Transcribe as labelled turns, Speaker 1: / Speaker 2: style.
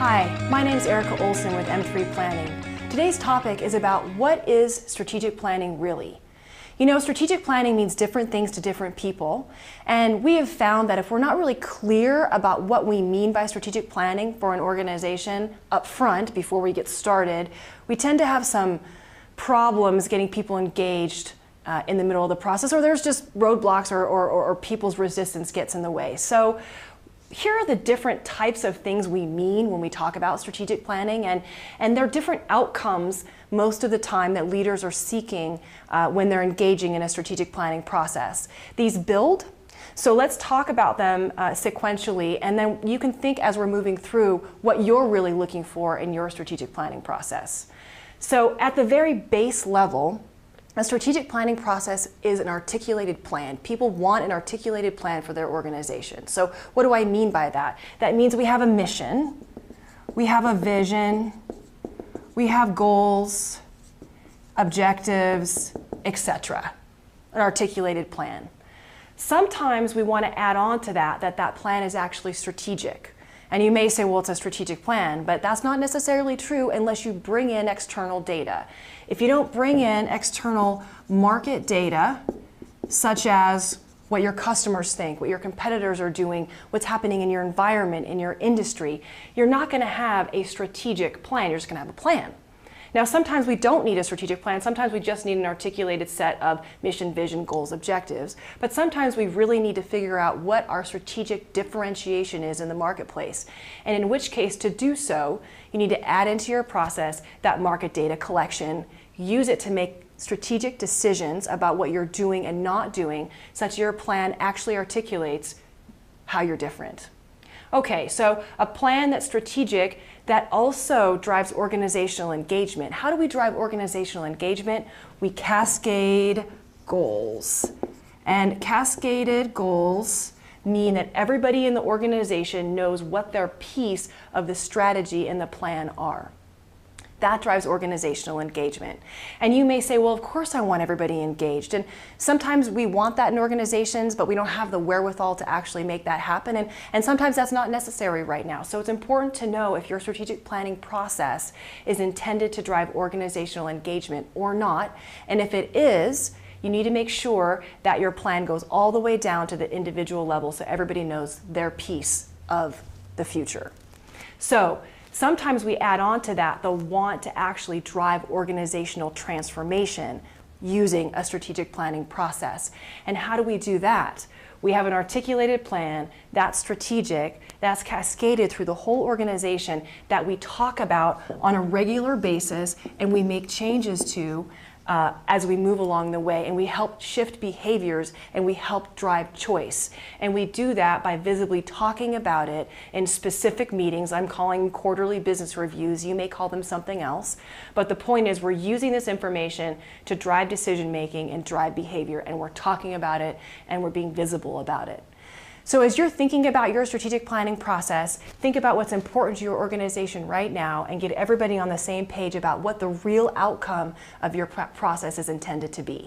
Speaker 1: Hi, my name is Erica Olson with M3 Planning. Today's topic is about what is strategic planning really? You know, strategic planning means different things to different people, and we have found that if we're not really clear about what we mean by strategic planning for an organization up front before we get started, we tend to have some problems getting people engaged in the middle of the process, or there's just roadblocks or people's resistance gets in the way. So here are the different types of things we mean when we talk about strategic planning, and there are different outcomes most of the time that leaders are seeking when they're engaging in a strategic planning process. These build, so let's talk about them sequentially, and then you can think as we're moving through what you're really looking for in your strategic planning process. So at the very base level, a strategic planning process is an articulated plan. People want an articulated plan for their organization. So what do I mean by that? That means we have a mission, we have a vision, we have goals, objectives, etc. An articulated plan. Sometimes we want to add on to that plan is actually strategic. And you may say, well, it's a strategic plan, but that's not necessarily true unless you bring in external data. If you don't bring in external market data, such as what your customers think, what your competitors are doing, what's happening in your environment, in your industry, you're not going to have a strategic plan. You're just going to have a plan. Now, sometimes we don't need a strategic plan. Sometimes we just need an articulated set of mission, vision, goals, objectives. But sometimes we really need to figure out what our strategic differentiation is in the marketplace. And in which case, to do so, you need to add into your process that market data collection, use it to make strategic decisions about what you're doing and not doing, such your plan actually articulates how you're different. Okay, so a plan that's strategic that also drives organizational engagement. How do we drive organizational engagement? We cascade goals. And cascaded goals mean that everybody in the organization knows what their piece of the strategy and the plan are. That drives organizational engagement. And you may say, well, of course I want everybody engaged. And sometimes we want that in organizations, but we don't have the wherewithal to actually make that happen. And sometimes that's not necessary right now. So it's important to know if your strategic planning process is intended to drive organizational engagement or not. And if it is, you need to make sure that your plan goes all the way down to the individual level so everybody knows their piece of the future. So sometimes we add on to that the want to actually drive organizational transformation using a strategic planning process. And how do we do that? We have an articulated plan that's strategic, that's cascaded through the whole organization, that we talk about on a regular basis and we make changes to as we move along the way, and we help shift behaviors and we help drive choice. And we do that by visibly talking about it in specific meetings. I'm calling them quarterly business reviews. You may call them something else. But the point is we're using this information to drive decision making and drive behavior, and we're talking about it and we're being visible about it. So as you're thinking about your strategic planning process, think about what's important to your organization right now and get everybody on the same page about what the real outcome of your process is intended to be.